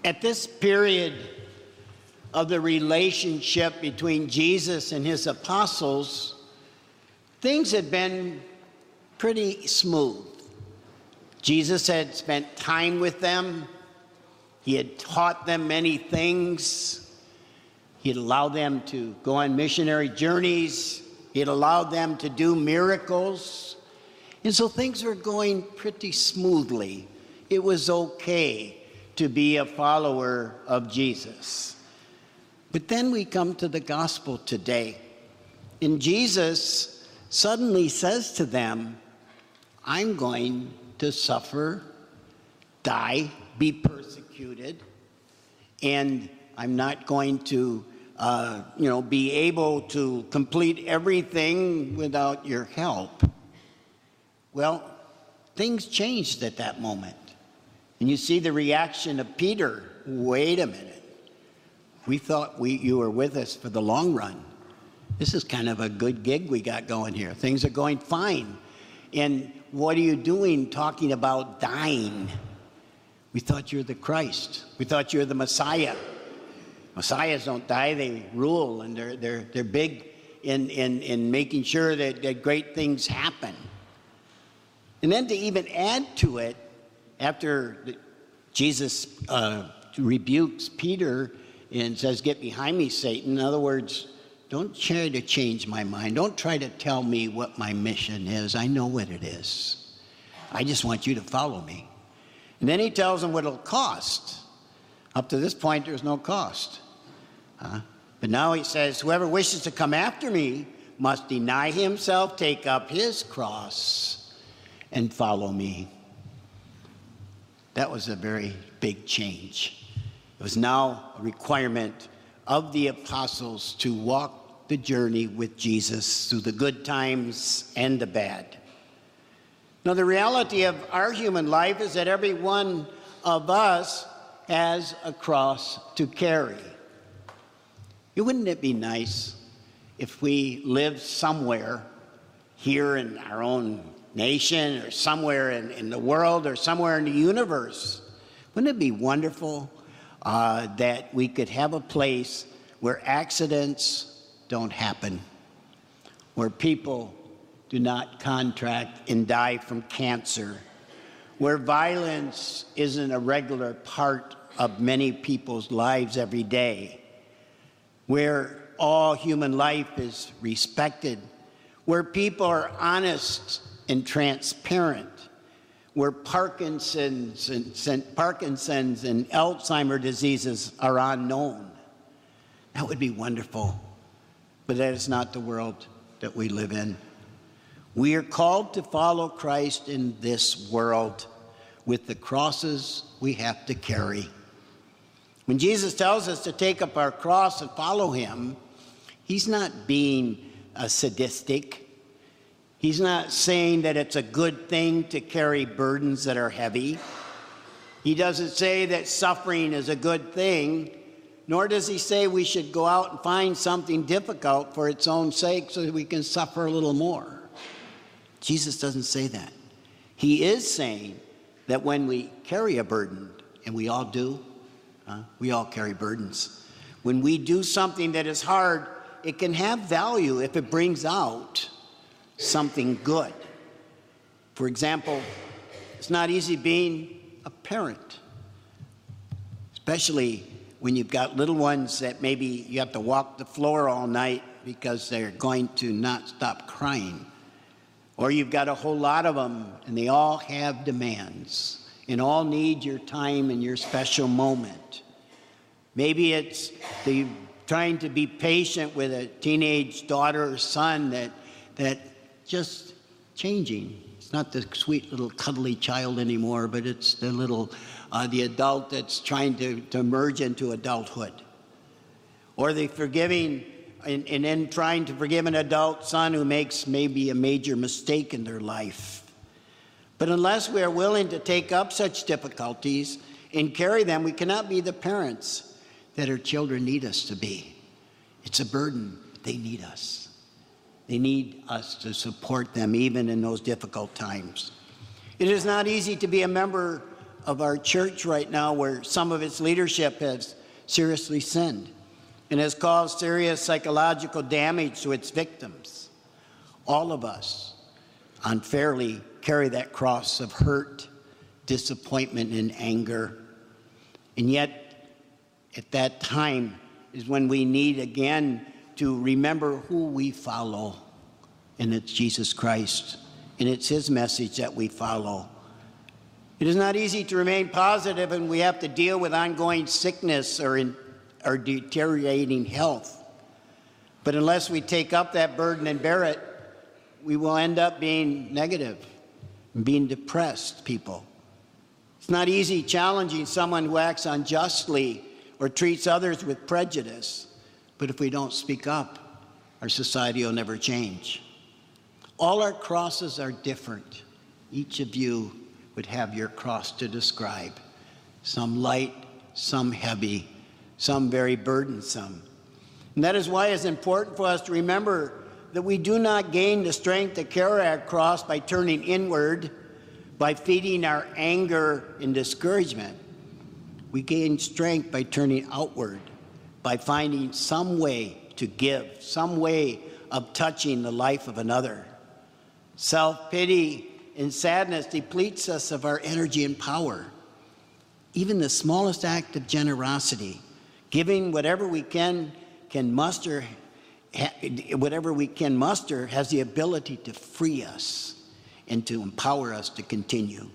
At this period of the relationship between Jesus and his apostles, things had been pretty smooth. Jesus had spent time with them. He had taught them many things. He had allowed them to go on missionary journeys. He had allowed them to do miracles. And so things were going pretty smoothly. It was okay to be a follower of Jesus. But then we come to the gospel today, and Jesus suddenly says to them, I'm going to suffer, die, be persecuted, and I'm not going to be able to complete everything without your help. Well, things changed at that moment. And you see the reaction of Peter. Wait a minute. We thought you were with us for the long run. This is kind of a good gig we got going here. Things are going fine. And what are you doing talking about dying? We thought you're the Christ. We thought you're the Messiah. Messiahs don't die, they rule, and they're big in making sure that great things happen. And then to even add to it, after Jesus rebukes Peter and says, get behind me, Satan. In other words, don't try to change my mind. Don't try to tell me what my mission is. I know what it is. I just want you to follow me. And then he tells them what it'll cost. Up to this point, there's no cost. But now he says, whoever wishes to come after me must deny himself, take up his cross, and follow me. That was a very big change. It was now a requirement of the apostles to walk the journey with Jesus through the good times and the bad. Now, the reality of our human life is that every one of us has a cross to carry. Wouldn't it be nice if we lived somewhere here in our own nation or somewhere in the world or somewhere in the universe? Wouldn't it be wonderful that we could have a place where accidents don't happen, where people do not contract and die from cancer, where violence isn't a regular part of many people's lives every day, where all human life is respected, where people are honest and transparent, where Parkinson's and Alzheimer's diseases are unknown. That would be wonderful, but that is not the world that we live in. We are called to follow Christ in this world with the crosses we have to carry. When Jesus tells us to take up our cross and follow him, he's not being sadistic. He's not saying that it's a good thing to carry burdens that are heavy. He doesn't say that suffering is a good thing, nor does he say we should go out and find something difficult for its own sake so that we can suffer a little more. Jesus doesn't say that. He is saying that when we carry a burden, and we all do, we all carry burdens. When we do something that is hard, it can have value if it brings out something good. For example, it's not easy being a parent, especially when you've got little ones that maybe you have to walk the floor all night because they're going to not stop crying. Or you've got a whole lot of them and they all have demands and all need your time and your special moment. Maybe it's trying to be patient with a teenage daughter or son that just changing. It's not the sweet little cuddly child anymore, but it's the adult that's trying to merge into adulthood. Or the forgiving and then trying to forgive an adult son who makes maybe a major mistake in their life. But unless we are willing to take up such difficulties and carry them, we cannot be the parents that our children need us to be. It's a burden. They need us. They need us to support them even in those difficult times. It is not easy to be a member of our church right now where some of its leadership has seriously sinned and has caused serious psychological damage to its victims. All of us unfairly carry that cross of hurt, disappointment, and anger. And yet, at that time is when we need again to remember who we follow. And it's Jesus Christ. And it's his message that we follow. It is not easy to remain positive, and we have to deal with ongoing sickness or deteriorating health. But unless we take up that burden and bear it, we will end up being negative and being depressed people. It's not easy challenging someone who acts unjustly or treats others with prejudice. But if we don't speak up, our society will never change. All our crosses are different. Each of you would have your cross to describe. Some light, some heavy, some very burdensome. And that is why it's important for us to remember that we do not gain the strength to carry our cross by turning inward, by feeding our anger and discouragement. We gain strength by turning outward, by finding some way to give, some way of touching the life of another. Self-pity and sadness depletes us of our energy and power. Even the smallest act of generosity, giving whatever we can muster, has the ability to free us and to empower us to continue.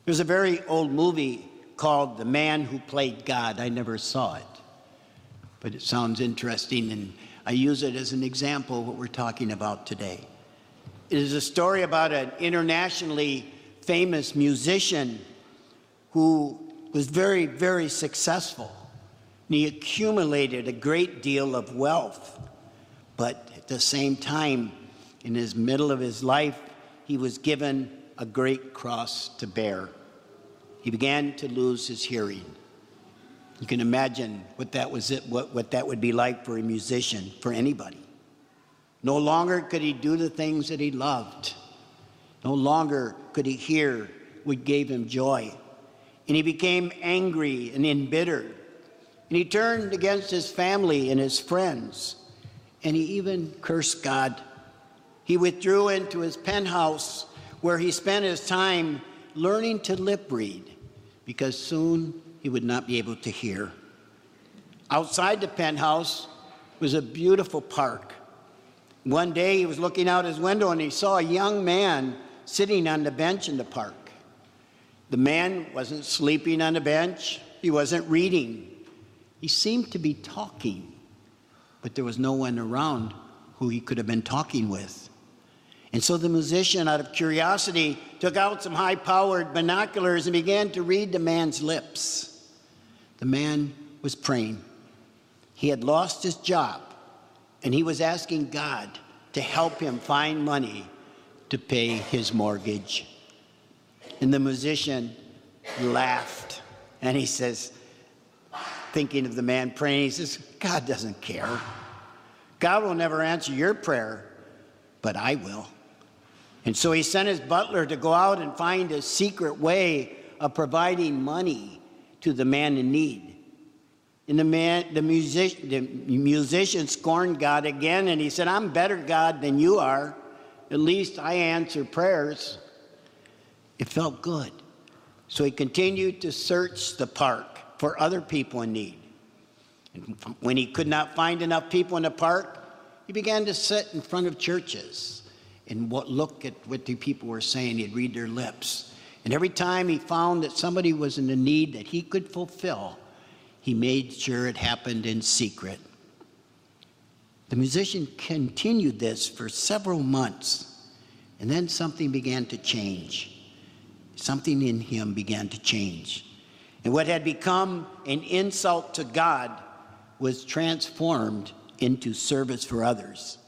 There's a very old movie called The Man Who Played God. I never saw it, but it sounds interesting, and I use it as an example of what we're talking about today. It is a story about an internationally famous musician who was very, very successful. And he accumulated a great deal of wealth. But at the same time, in the middle of his life, he was given a great cross to bear. He began to lose his hearing. You can imagine what that would be like for a musician, for anybody. No longer could he do the things that he loved. No longer could he hear what gave him joy. And he became angry and embittered. And he turned against his family and his friends. And he even cursed God. He withdrew into his penthouse where he spent his time learning to lip read, because soon he would not be able to hear. Outside the penthouse was a beautiful park. One day he was looking out his window and he saw a young man sitting on the bench in the park. The man wasn't sleeping on the bench. He wasn't reading. He seemed to be talking, but there was no one around who he could have been talking with. And so the musician, out of curiosity, took out some high-powered binoculars and began to read the man's lips. The man was praying. He had lost his job, and he was asking God to help him find money to pay his mortgage. And the musician laughed, and he says, thinking of the man praying, he says, God doesn't care. God will never answer your prayer, but I will. And so he sent his butler to go out and find a secret way of providing money to the man in need. And the musician scorned God again, and he said, I'm better, God, than you are. At least I answer prayers. It felt good. So he continued to search the park for other people in need. And when he could not find enough people in the park, he began to sit in front of churches and look at what the people were saying. He'd read their lips. And every time he found that somebody was in a need that he could fulfill, he made sure it happened in secret. The musician continued this for several months, and then something began to change. Something in him began to change. And what had become an insult to God was transformed into service for others.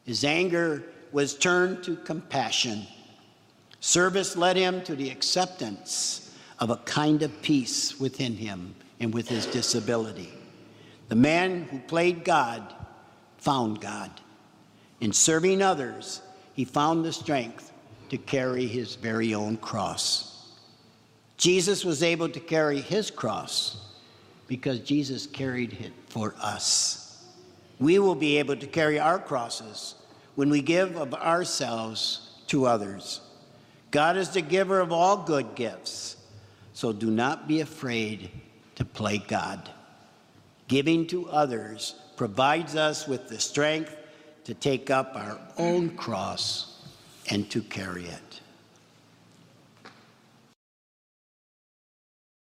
His anger was turned to compassion. Service led him to the acceptance of a kind of peace within him and with his disability. The man who played God found God. In serving others, he found the strength to carry his very own cross. Jesus was able to carry his cross because Jesus carried it for us. We will be able to carry our crosses when we give of ourselves to others. God is the giver of all good gifts, so do not be afraid to play God. Giving to others provides us with the strength to take up our own cross and to carry it.